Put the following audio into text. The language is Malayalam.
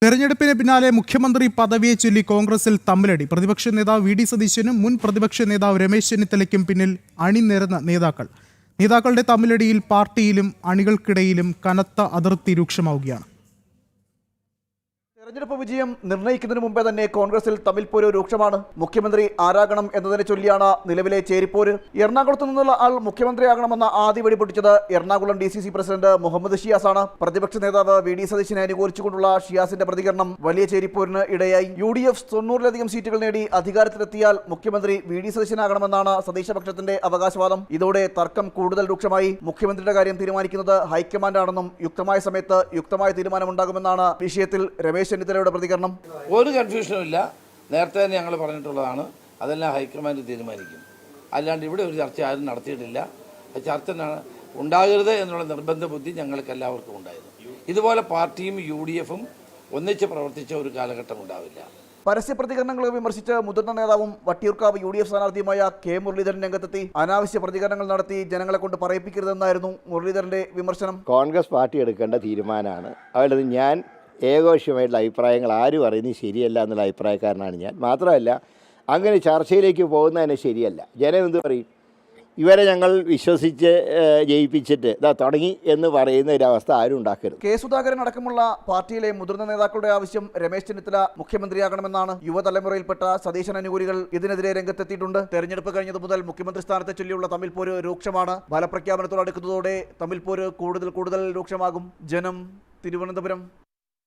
തെരഞ്ഞെടുപ്പിന് പിന്നാലെ മുഖ്യമന്ത്രി പദവിയെ ചൊല്ലി കോൺഗ്രസിൽ തമ്മിലടി. പ്രതിപക്ഷ നേതാവ് വി ഡി സതീശനും മുൻ പ്രതിപക്ഷ നേതാവ് രമേശ് ചെന്നിത്തലയ്ക്കും പിന്നിൽ അണിനിരന്ന നേതാക്കളുടെ തമ്മിലടിയിൽ പാർട്ടിയിലും അണികൾക്കിടയിലും കനത്ത അതിർത്തി രൂക്ഷമാവുകയാണ്. തെരഞ്ഞെടുപ്പ് വിജയം നിർണ്ണയിക്കുന്നതിന് മുമ്പേ തന്നെ കോൺഗ്രസിൽ തമ്മിൽ പോര് രൂക്ഷമാണ്. മുഖ്യമന്ത്രി ആരാകണം എന്നതിനെ ചൊല്ലിയാണ് നിലവിലെ ചേരിപ്പോര്. എറണാകുളത്തു നിന്നുള്ള ആൾ മുഖ്യമന്ത്രിയാകണമെന്ന ആദ്യ വെടിപൊട്ടിച്ചത് എറണാകുളം DCC പ്രസിഡന്റ് മുഹമ്മദ് ഷിയാസ് ആണ്. പ്രതിപക്ഷ നേതാവ് വി ഡി സതീശനെ അനുകൂലിച്ചുകൊണ്ടുള്ള ഷിയാസിന്റെ പ്രതികരണം വലിയ ചേരിപ്പോരിന് ഇടയായി. UDF 90-ലധികം സീറ്റുകൾ നേടി അധികാരത്തിലെത്തിയാൽ മുഖ്യമന്ത്രി വി ഡി സതീശനാകണമെന്നാണ് സതീശപക്ഷത്തിന്റെ അവകാശവാദം. ഇതോടെ തർക്കം കൂടുതൽ രൂക്ഷമായി. മുഖ്യമന്ത്രിയുടെ കാര്യം തീരുമാനിക്കുന്നത് ഹൈക്കമാൻഡാണെന്നും യുക്തമായ സമയത്ത് യുക്തമായ തീരുമാനമുണ്ടാകുമെന്നാണ് വിഷയത്തിൽ രമേശ് ചെന്നിത്തലയുടെ പ്രതികരണം. ഒരു കൺഫ്യൂഷനും ഇല്ല. നേരത്തെ തന്നെ ഞങ്ങൾ പറഞ്ഞിട്ടുള്ളതാണ്. അതെല്ലാം ഹൈക്കമാൻഡ് തീരുമാനിക്കും. അല്ലാണ്ട് ഇവിടെ ഒരു ചർച്ച ആരും നടത്തിയിട്ടില്ല. ചർച്ച ഉണ്ടാകരുത് എന്നുള്ള നിർബന്ധ ബുദ്ധി ഞങ്ങൾക്ക് എല്ലാവർക്കും ഉണ്ടായിരുന്നു. ഇതുപോലെ പാർട്ടിയും UDF-ഉം ഒന്നിച്ച് പ്രവർത്തിച്ച ഒരു കാലഘട്ടം ഉണ്ടാവില്ല. പരസ്യ പ്രതികരണങ്ങളെ വിമർശിച്ച് മുതിർന്ന നേതാവും വട്ടിയൂർക്കാവ് UDF സ്ഥാനാർത്ഥിയുമായ K മുരളീധരൻ രംഗത്തെത്തി. അനാവശ്യ പ്രതികരണങ്ങൾ നടത്തി ജനങ്ങളെ കൊണ്ട് പറയിപ്പിക്കരുതെന്നായിരുന്നു മുരളീധരന്റെ വിമർശനം. കോൺഗ്രസ് പാർട്ടി എടുക്കേണ്ട തീരുമാനമാണ്. അതുകൊണ്ട് ഞാൻ ഏകോപക്ഷമായിട്ടുള്ള അഭിപ്രായങ്ങൾ ആരും പറയുന്നത് ശരിയല്ല എന്നുള്ള അഭിപ്രായക്കാരനാണ് ഞാൻ. മാത്രമല്ല, അങ്ങനെ ചർച്ചയിലേക്ക് പോകുന്നതിന് ശരിയല്ല. ജനം എന്ത് പറയും? ഇവരെ ഞങ്ങൾ വിശ്വസിച്ച് ജയിപ്പിച്ചിട്ട് ഇതാ തുടങ്ങി എന്ന് പറയുന്ന ഒരവസ്ഥ ആരും ഉണ്ടാക്കരുത്. K സുധാകരൻ അടക്കമുള്ള പാർട്ടിയിലെ മുതിർന്ന നേതാക്കളുടെ ആവശ്യം രമേശ് ചെന്നിത്തല മുഖ്യമന്ത്രിയാകണമെന്നാണ്. യുവതലമുറയിൽപ്പെട്ട സതീശൻ അനുകൂലികൾ ഇതിനെതിരെ രംഗത്തെത്തിയിട്ടുണ്ട്. തെരഞ്ഞെടുപ്പ് കഴിഞ്ഞതു മുതൽ മുഖ്യമന്ത്രി സ്ഥാനത്തെ ചൊല്ലിയുള്ള തമ്മിൽ പോര് രൂക്ഷമാണ്. ഫലപ്രഖ്യാപനത്തോടടുക്കുന്നതോടെ തമ്മിൽ പോര് കൂടുതൽ രൂക്ഷമാകും. ജനം, തിരുവനന്തപുരം.